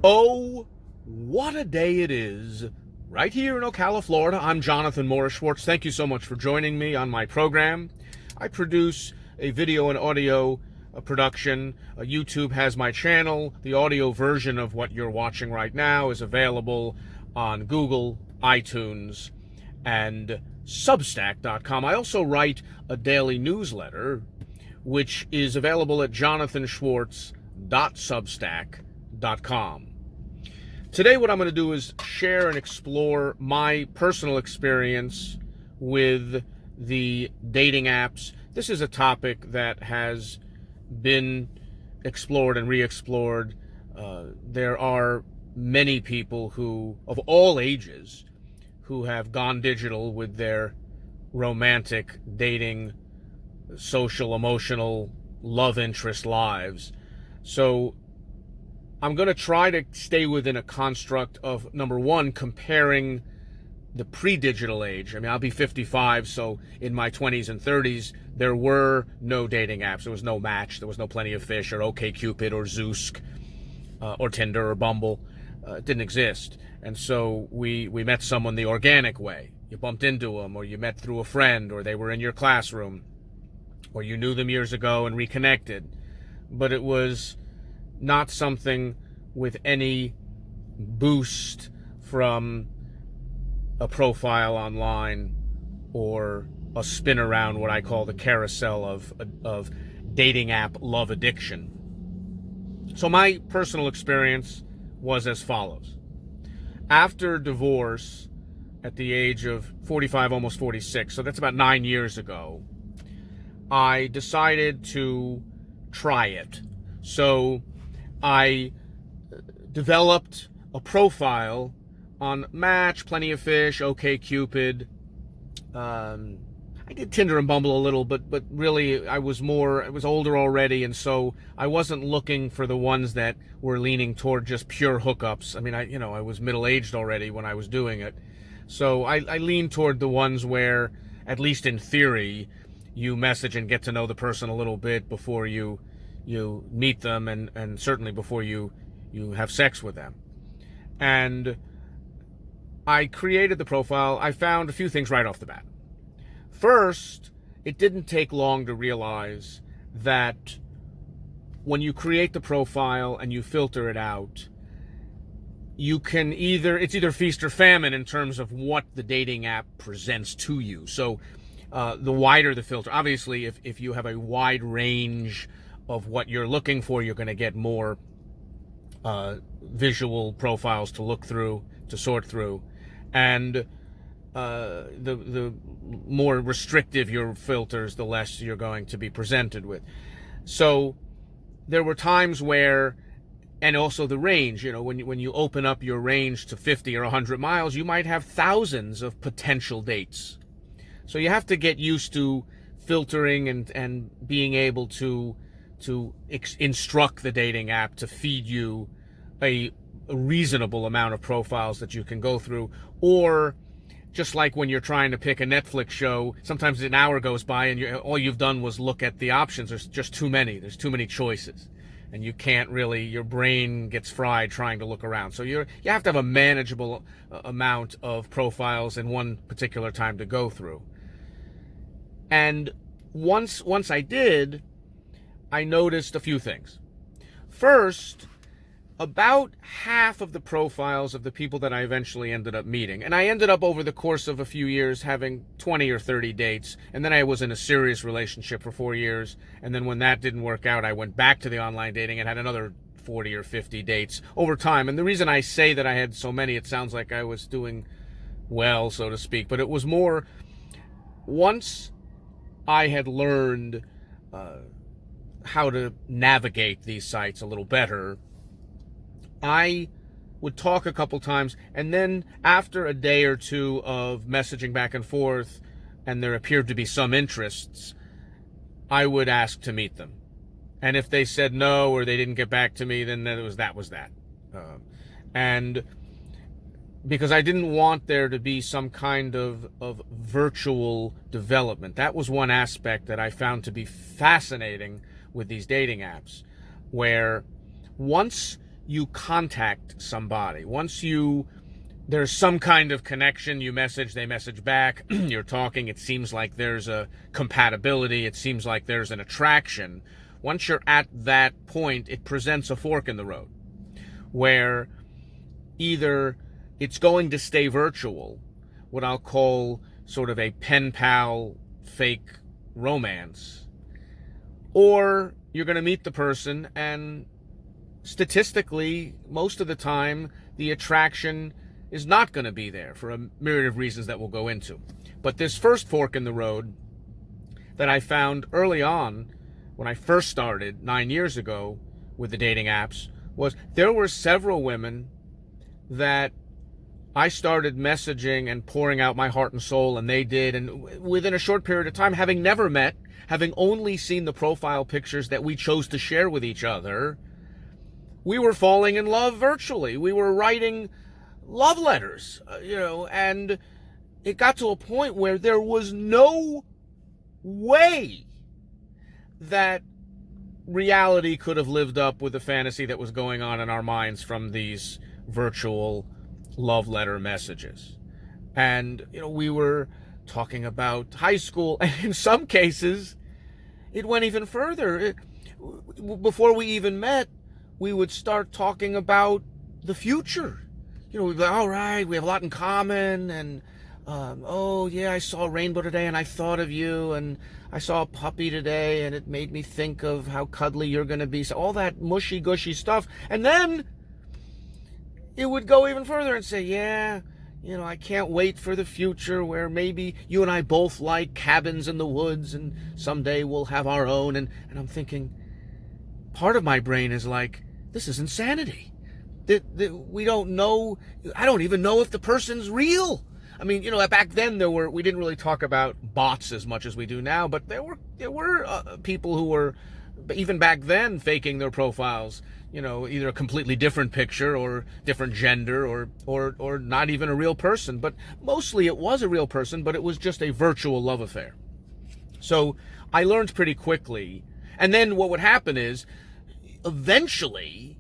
Oh, what a day it is. Right here in Ocala, Florida, I'm Jonathan Morris Schwartz. Thank you so much for joining me on my program. I produce a video and audio production. YouTube has my channel. The audio version of what you're watching right now is available on Google, iTunes, and Substack.com. I also write a daily newsletter, which is available at jonathanschwartz.substack.com. Today, what I'm going to do is share and explore my personal experience with the dating apps. This is a topic that has been explored and re-explored. There are many people who, of all ages, who have gone digital with their romantic, dating, social, emotional, love interest lives. So I'm going to try to stay within a construct of, number one, comparing the pre-digital age. I mean, I'll be 55, so in my 20s and 30s, there were no dating apps. There was no Match. There was no Plenty of Fish or OkCupid or Zoosk or Tinder or Bumble. It didn't exist. And so we met someone the organic way. You bumped into them, or you met through a friend, or they were in your classroom, or you knew them years ago and reconnected. But it was not something with any boost from a profile online or a spin around what I call the carousel of dating app love addiction. So my personal experience was as follows. After divorce at the age of 45, almost 46, so that's about 9 years ago, I decided to try it. So I developed a profile on Match, Plenty of Fish, OkCupid. I did Tinder and Bumble a little, but really I was older already, and so I wasn't looking for the ones that were leaning toward just pure hookups. I mean, I was middle-aged already when I was doing it. So I leaned toward the ones where, at least in theory, you message and get to know the person a little bit before you meet them, and certainly before you have sex with them. And I created the profile. I found a few things right off the bat. First, it didn't take long to realize that when you create the profile and you filter it out, it's either feast or famine in terms of what the dating app presents to you. So the wider the filter, obviously, if you have a wide range of what you're looking for, you're going to get more visual profiles to look through, to sort through. And the more restrictive your filters, the less you're going to be presented with. So there were times where, and also the range, when you open up your range to 50 or 100 miles, you might have thousands of potential dates. So you have to get used to filtering and being able to instruct the dating app to feed you a reasonable amount of profiles that you can go through. Or just like when you're trying to pick a Netflix show, sometimes an hour goes by and all you've done was look at the options. There's just too many. There's too many choices. And you can't really, your brain gets fried trying to look around. So you have to have a manageable amount of profiles in one particular time to go through. And once I did, I noticed a few things. First, about half of the profiles of the people that I eventually ended up meeting, and I ended up over the course of a few years having 20 or 30 dates, and then I was in a serious relationship for 4 years, and then when that didn't work out, I went back to the online dating and had another 40 or 50 dates over time. And the reason I say that I had so many, it sounds like I was doing well, so to speak, but it was more, once I had learned how to navigate these sites a little better, I would talk a couple times, and then after a day or two of messaging back and forth, and there appeared to be some interests, I would ask to meet them. And if they said no, or they didn't get back to me, then that was that. And because I didn't want there to be some kind of virtual development. That was one aspect that I found to be fascinating with these dating apps, where once you contact somebody. Once there's some kind of connection, you message, they message back, you're talking, it seems like there's a compatibility, it seems like there's an attraction. Once you're at that point, it presents a fork in the road, where either it's going to stay virtual, what I'll call sort of a pen pal fake romance, or you're going to meet the person, and statistically, most of the time, the attraction is not going to be there for a myriad of reasons that we'll go into. But this first fork in the road that I found early on, when I first started 9 years ago with the dating apps, was there were several women that I started messaging and pouring out my heart and soul, and they did. And within a short period of time, having never met, having only seen the profile pictures that we chose to share with each other, we were falling in love virtually. We were writing love letters, and it got to a point where there was no way that reality could have lived up with the fantasy that was going on in our minds from these virtual love letter messages. And, we were talking about high school, and in some cases, it went even further. Before we even met, we would start talking about the future. We'd be like, all right, we have a lot in common, and oh yeah, I saw a rainbow today and I thought of you, and I saw a puppy today and it made me think of how cuddly you're going to be. So all that mushy gushy stuff. And then it would go even further and say, yeah, I can't wait for the future where maybe you and I both like cabins in the woods and someday we'll have our own. And I'm thinking, part of my brain is like, this is insanity. We don't know. I don't even know if the person's real. I mean, back then we didn't really talk about bots as much as we do now, but there were people who were, even back then, faking their profiles. Either a completely different picture or different gender or not even a real person. But mostly it was a real person, but it was just a virtual love affair. So I learned pretty quickly. And then what would happen is, eventually,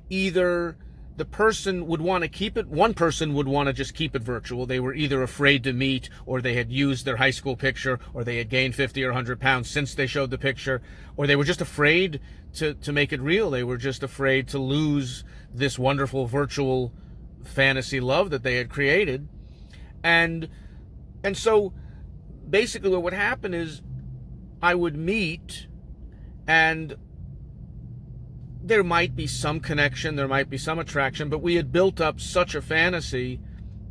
either the person would want to keep it, one person would want to just keep it virtual. They were either afraid to meet, or they had used their high school picture, or they had gained 50 or 100 pounds since they showed the picture, or they were just afraid to make it real. They were just afraid to lose this wonderful virtual fantasy love that they had created. And so basically what would happen is I would meet, and there might be some connection, there might be some attraction, but we had built up such a fantasy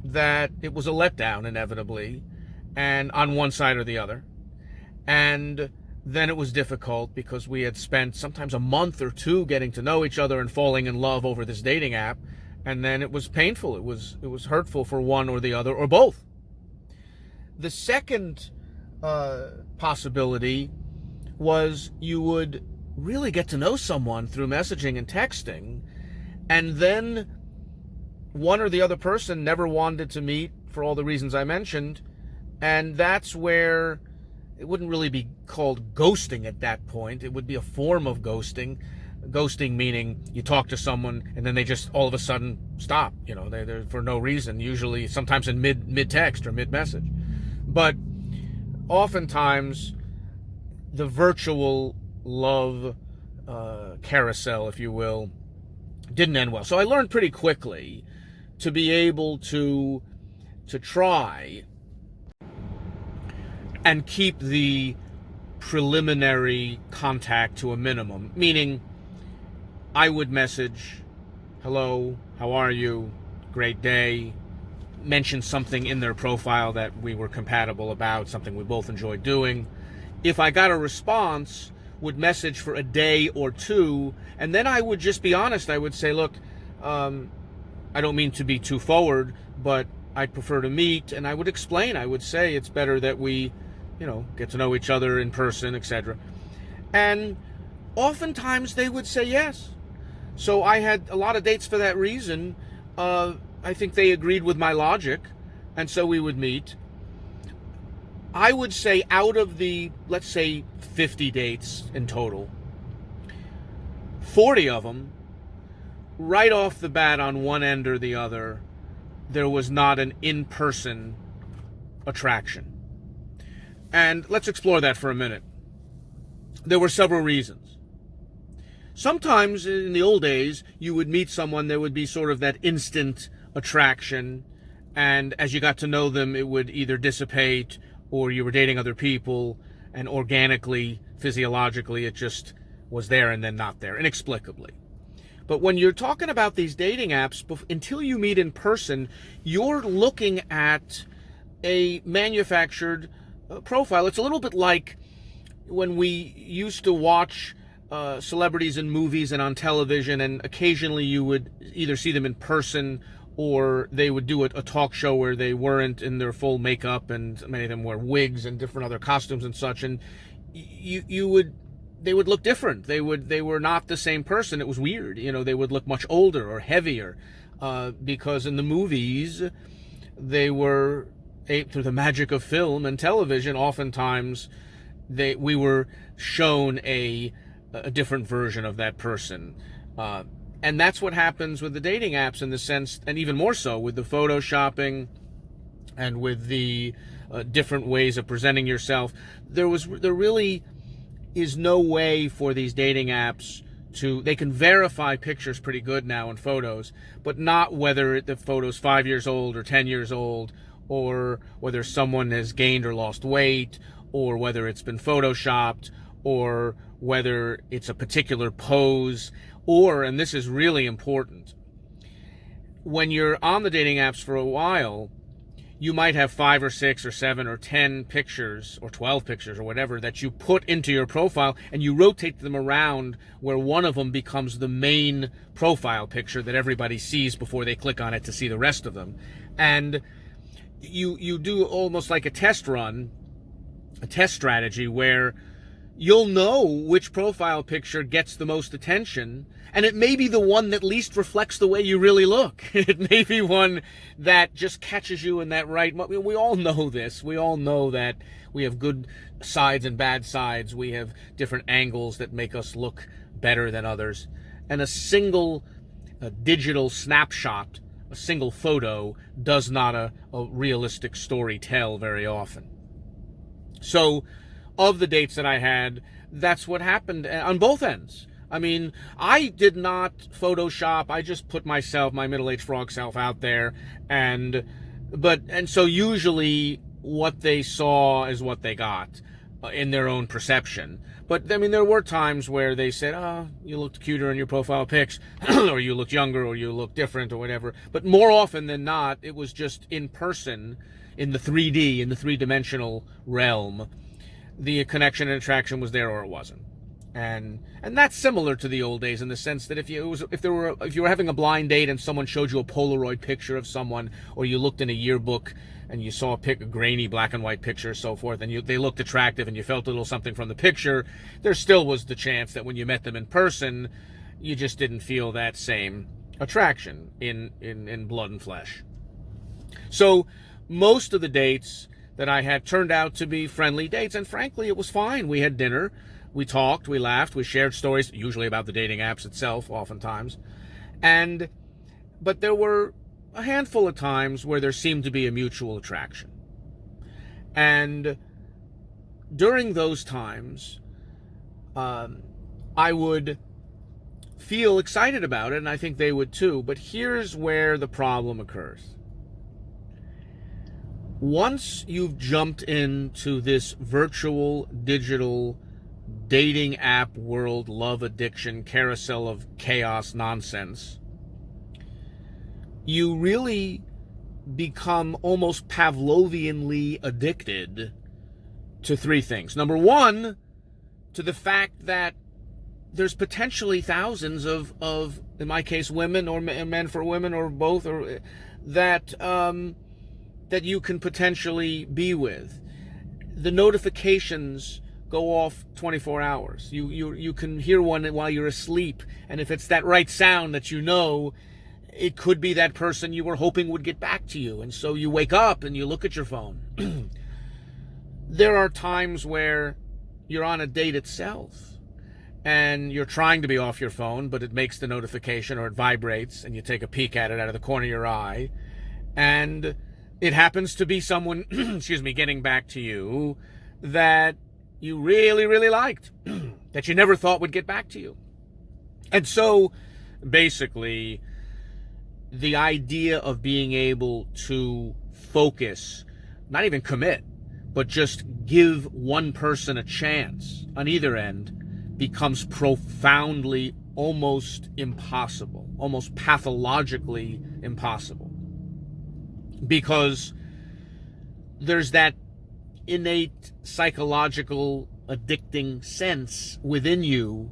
that it was a letdown inevitably, and on one side or the other. And then it was difficult because we had spent sometimes a month or two getting to know each other and falling in love over this dating app, and then it was painful. It was hurtful for one or the other or both. The second possibility was you would really get to know someone through messaging and texting, and then one or the other person never wanted to meet for all the reasons I mentioned, and that's where it wouldn't really be called ghosting at that point. It would be a form of ghosting. Ghosting meaning you talk to someone and then they just all of a sudden stop, they're for no reason, usually sometimes in mid-text or mid-message. But oftentimes the virtual love carousel, if you will, didn't end well. So I learned pretty quickly to be able to try and keep the preliminary contact to a minimum, meaning I would message, hello, how are you, great day, mention something in their profile that we were compatible about, something we both enjoyed doing. If I got a response, would message for a day or two, and then I would just be honest. I would say, look, I don't mean to be too forward, but I'd prefer to meet, and I would explain. I would say it's better that we, get to know each other in person, etc. And oftentimes they would say yes. So I had a lot of dates for that reason. I think they agreed with my logic, and so we would meet. I would say out of the, let's say, 50 dates in total, 40 of them right off the bat, on one end or the other, there was not an in-person attraction. And let's explore that for a minute. There were several reasons. Sometimes in the old days, you would meet someone, there would be sort of that instant attraction, and as you got to know them, it would either dissipate or you were dating other people, and organically, physiologically, it just was there and then not there, inexplicably. But when you're talking about these dating apps, until you meet in person, you're looking at a manufactured profile. It's a little bit like when we used to watch celebrities in movies and on television, and occasionally you would either see them in person or they would do a talk show where they weren't in their full makeup, and many of them wear wigs and different other costumes and such, and they would look different. They were not the same person. It was weird. They would look much older or heavier because in the movies they were, through the magic of film and television, oftentimes we were shown a different version of that person. And that's what happens with the dating apps, in the sense, and even more so with the photoshopping and with the different ways of presenting yourself. There really is no way for these dating apps they can verify pictures pretty good now in photos, but not whether the photo's 5 years old or 10 years old, or whether someone has gained or lost weight, or whether it's been photoshopped, or whether it's a particular pose, or, and this is really important, when you're on the dating apps for a while, you might have 5 or 6 or 7 or 10 pictures or 12 pictures or whatever that you put into your profile, and you rotate them around where one of them becomes the main profile picture that everybody sees before they click on it to see the rest of them. And you do almost like a test run, a test strategy, where you'll know which profile picture gets the most attention, and it may be the one that least reflects the way you really look. It may be one that just catches you in that right moment. We all know this. We all know that we have good sides and bad sides. We have different angles that make us look better than others. And a single digital snapshot, a single photo, does not a realistic story tell very often. So, of the dates that I had, that's what happened on both ends. I mean, I did not Photoshop. I just put my middle-aged frog self out there, and so usually what they saw is what they got in their own perception. But I mean, there were times where they said, "Oh, you looked cuter in your profile pics," or "You looked younger," or "You looked different," or whatever. But more often than not, it was just in person, in the 3D, in the three-dimensional realm. The connection and attraction was there, or it wasn't. And that's similar to the old days, in the sense that if you were having a blind date and someone showed you a Polaroid picture of someone, or you looked in a yearbook and you saw a grainy black and white picture, and so forth, and they looked attractive and you felt a little something from the picture, there still was the chance that when you met them in person, you just didn't feel that same attraction in blood and flesh. So most of the dates that I had turned out to be friendly dates, and frankly, it was fine. We had dinner, we talked, we laughed, we shared stories, usually about the dating apps itself, oftentimes. But there were a handful of times where there seemed to be a mutual attraction. And during those times, I would feel excited about it, and I think they would too. But here's where the problem occurs. Once you've jumped into this virtual, digital, dating app world, love addiction, carousel of chaos nonsense, you really become almost Pavlovianly addicted to three things. Number one, to the fact that there's potentially thousands of in my case, women, or men for women, or both, or that you can potentially be with. The notifications go off 24 hours. You can hear one while you're asleep, and if it's that right sound that you know, it could be that person you were hoping would get back to you, and so you wake up and you look at your phone. There are times where you're on a date itself, and you're trying to be off your phone, but it makes the notification or it vibrates, and you take a peek at it out of the corner of your eye, and it happens to be someone, excuse me, getting back to you that you really, really liked, that you never thought would get back to you. And so, basically, the idea of being able to focus, not even commit, but just give one person a chance on either end becomes profoundly almost impossible, almost pathologically impossible. Because there's that innate psychological addicting sense within you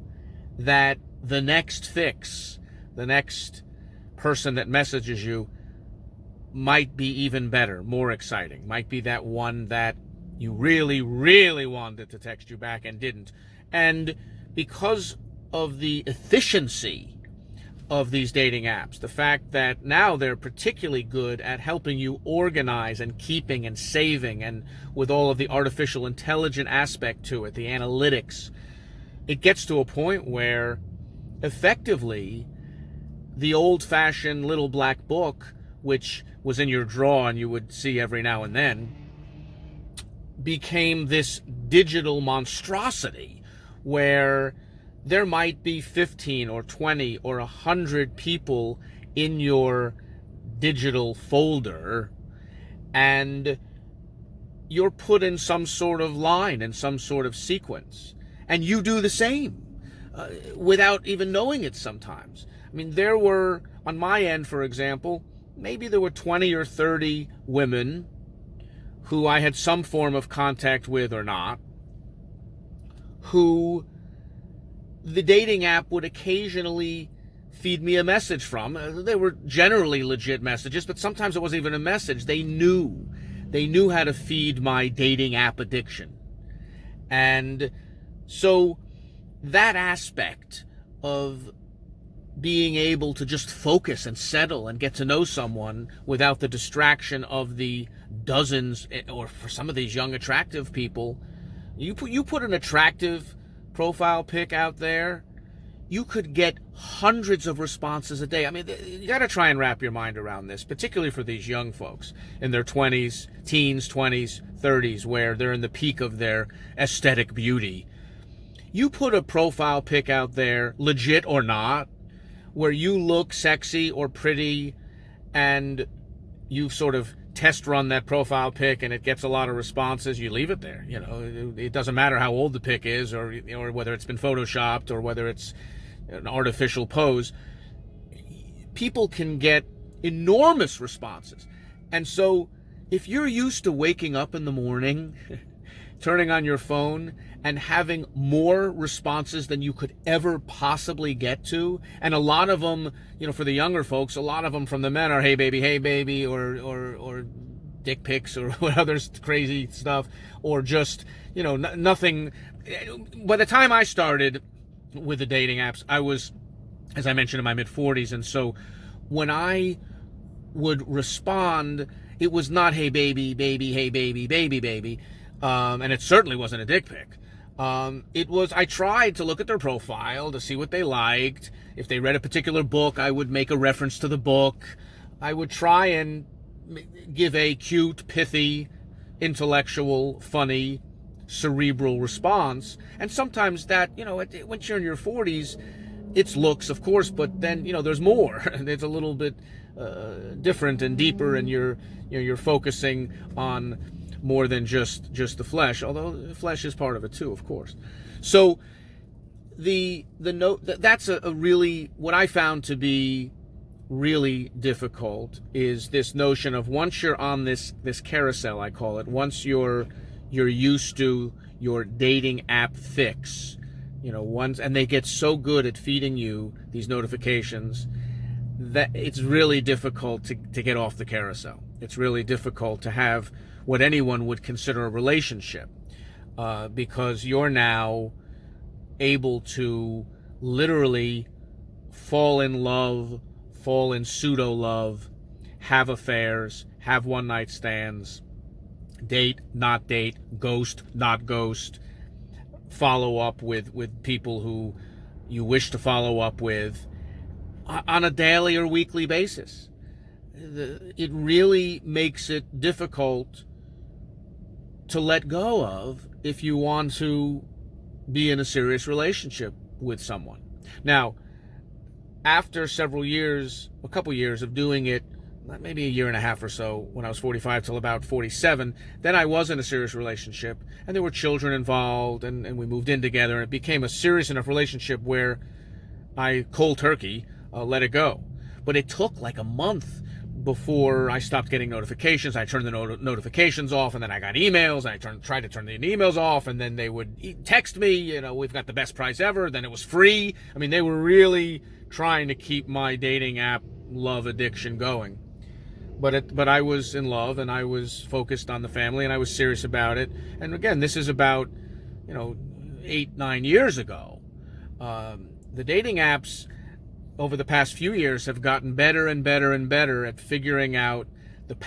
that the next fix, the next person that messages you might be even better, more exciting, might be that one that you really, really wanted to text you back and didn't. And because of the efficiency of these dating apps, the fact that now they're particularly good at helping you organize and keeping and saving, and with all of the artificial intelligence aspect to it, the analytics, it gets to a point where effectively the old-fashioned little black book, which was in your drawer and you would see every now and then, became this digital monstrosity where there might be 15 or 20 or 100 people in your digital folder, and you're put in some sort of line, in some sort of sequence, and you do the same without even knowing it sometimes. I mean, there were, on my end, for example, maybe there were 20 or 30 women who I had some form of contact with or not, who the dating app would occasionally feed me a message from. They were generally legit messages, but sometimes it wasn't even a message. They knew how to feed my dating app addiction. And so that aspect of being able to just focus and settle and get to know someone without the distraction of the dozens, or for some of these young attractive people, you put an attractive profile pic out there, you could get hundreds of responses a day. I mean, you got to try and wrap your mind around this, particularly for these young folks in their 20s, teens, 20s, 30s, where they're in the peak of their aesthetic beauty. You put a profile pic out there, legit or not, where you look sexy or pretty, and you've sort of test run that profile pic and it gets a lot of responses, you leave it there. You know, it doesn't matter how old the pic is, or whether it's been photoshopped, or whether it's an artificial pose. People can get enormous responses. And so if you're used to waking up in the morning, turning on your phone and having more responses than you could ever possibly get to, and a lot of them, you know, for the younger folks, a lot of them from the men are hey baby, or dick pics, or other crazy stuff, or just, you know, nothing. By the time I started with the dating apps, I was, as I mentioned, in my mid-40s, and so when I would respond, it was not hey baby, hey baby, and it certainly wasn't a dick pic. It was, I tried to look at their profile to see what they liked. If they read a particular book, I would make a reference to the book. I would try and give a cute, pithy, intellectual, funny, cerebral response. And sometimes that, you know, once you're in your 40s, it's looks, of course, but then, you know, there's more. It's a little bit different and deeper, and you're focusing on more than just the flesh, although the flesh is part of it too, of course. So the note that's a really, what I found to be really difficult is this notion of, once you're on this carousel, I call it, once you're used to your dating app fix, you know, and they get so good at feeding you these notifications that it's really difficult to get off the carousel. It's really difficult to have what anyone would consider a relationship, because you're now able to literally fall in love, fall in pseudo-love, have affairs, have one-night stands, date, not date, ghost, not ghost, follow up with people who you wish to follow up with on a daily or weekly basis. It really makes it difficult to let go of if you want to be in a serious relationship with someone. Now, after a couple years of doing it, maybe a year and a half or so, when I was 45 till about 47, then I was in a serious relationship, and there were children involved, and we moved in together, and it became a serious enough relationship where I cold turkey let it go. But it took like a month before I stopped getting notifications. I turned the notifications off, and then I got emails, and I tried to turn the emails off, and then they would text me, we've got the best price ever, then it was free. I mean, they were really trying to keep my dating app love addiction going. But I was in love, and I was focused on the family, and I was serious about it. And again, this is about 8-9 years ago. The dating apps over the past few years have gotten better and better and better at figuring out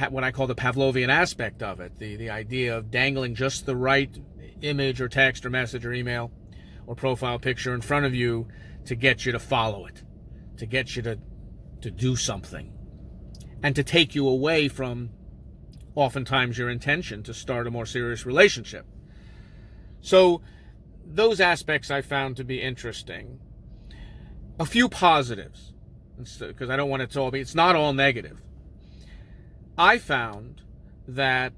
what I call the Pavlovian aspect of it, the idea of dangling just the right image or text or message or email or profile picture in front of you to get you to follow it, to get you to do something, and to take you away from oftentimes your intention to start a more serious relationship. So those aspects I found to be interesting. A few positives, because I don't want it to all be, it's not all negative. I found that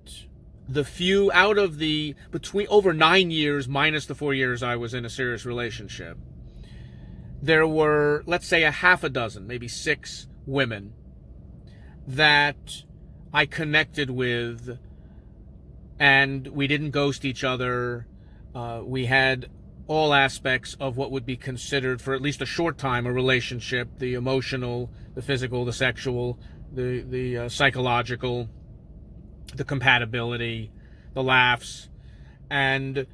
the few out of between over 9 years minus the 4 years I was in a serious relationship, there were, let's say, a half a dozen, maybe 6 women that I connected with, and we didn't ghost each other. We had all aspects of what would be considered, for at least a short time, a relationship: the emotional, the physical, the sexual, the psychological, the compatibility, the laughs. And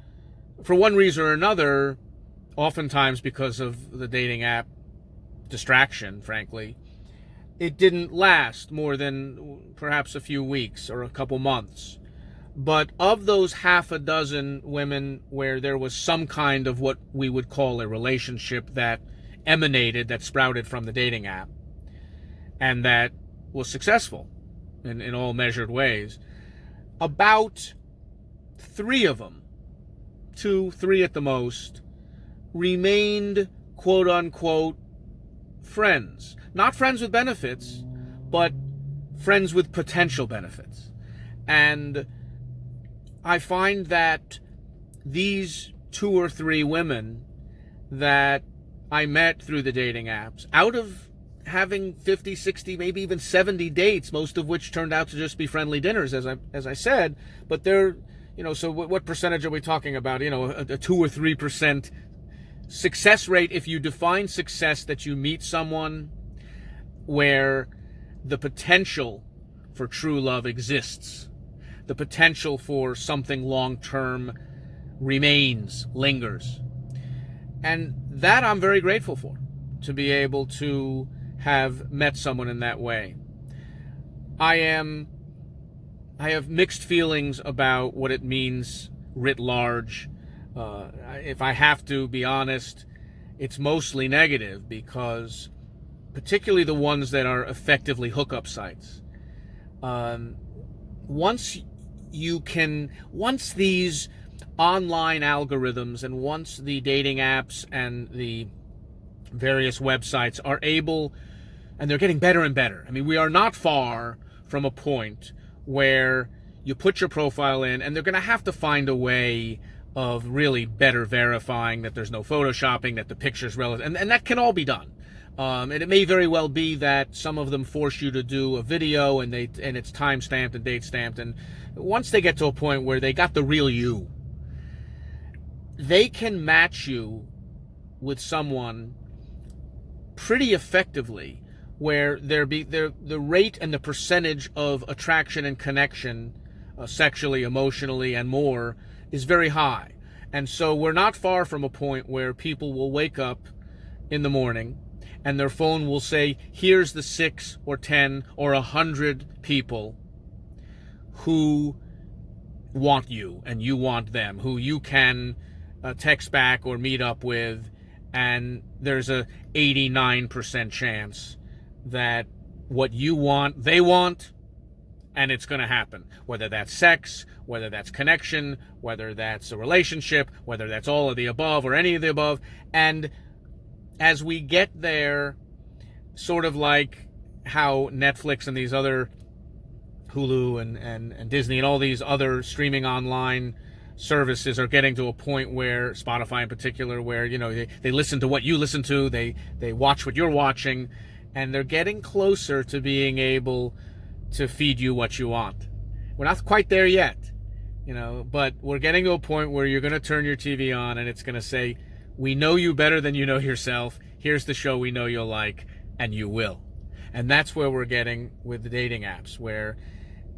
for one reason or another, oftentimes because of the dating app distraction, frankly, it didn't last more than perhaps a few weeks or a couple months. But of those half a dozen women where there was some kind of what we would call a relationship that sprouted from the dating app, and that was successful in all measured ways, about 3 of them, 2, 3 at the most, remained quote-unquote friends. Not friends with benefits, but friends with potential benefits. And I find that these 2 or 3 women that I met through the dating apps, out of having 50, 60, maybe even 70 dates, most of which turned out to just be friendly dinners, as I said, but they're, so what percentage are we talking about? A 2 or 3% success rate, if you define success, that you meet someone where the potential for true love exists. The potential for something long-term remains, lingers. And that I'm very grateful for, to be able to have met someone in that way. I have mixed feelings about what it means writ large. If I have to be honest, it's mostly negative, because particularly the ones that are effectively hookup sites. Once these online algorithms and once the dating apps and the various websites are able, and they're getting better and better. I mean, we are not far from a point where you put your profile in, and they're going to have to find a way of really better verifying that there's no photoshopping, that the picture's relevant, and that can all be done. And it may very well be that some of them force you to do a video, and it's time stamped and date stamped. And once they get to a point where they got the real you, they can match you with someone pretty effectively, where the rate and the percentage of attraction and connection, sexually, emotionally, and more, is very high. And so we're not far from a point where people will wake up in the morning and their phone will say, here's the 6 or 10 or 100 people who want you and you want them, who you can text back or meet up with, and there's a 89% chance that what you want, they want, and it's going to happen. Whether that's sex, whether that's connection, whether that's a relationship, whether that's all of the above or any of the above. And as we get there, sort of like how Netflix and these other Hulu and Disney and all these other streaming online services are getting to a point where, Spotify in particular, where, you know, they listen to what you listen to, they watch what you're watching, and they're getting closer to being able to feed you what you want. We're not quite there yet, you know, but we're getting to a point where you're going to turn your TV on and it's going to say, we know you better than you know yourself. Here's the show we know you'll like, and you will. And that's where we're getting with the dating apps, where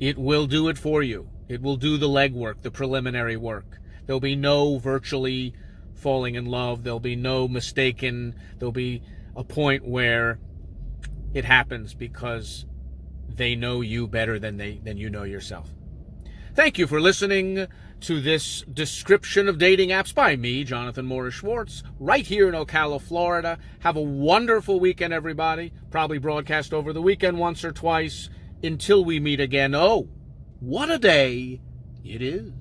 it will do it for you. It will do the legwork, the preliminary work. There'll be no virtually falling in love. There'll be no mistaken. There'll be a point where it happens because they know you better than you know yourself. Thank you for listening to this description of dating apps by me, Jonathan Morris Schwartz, right here in Ocala, Florida. Have a wonderful weekend, everybody. Probably broadcast over the weekend once or twice. Until we meet again, oh, what a day it is.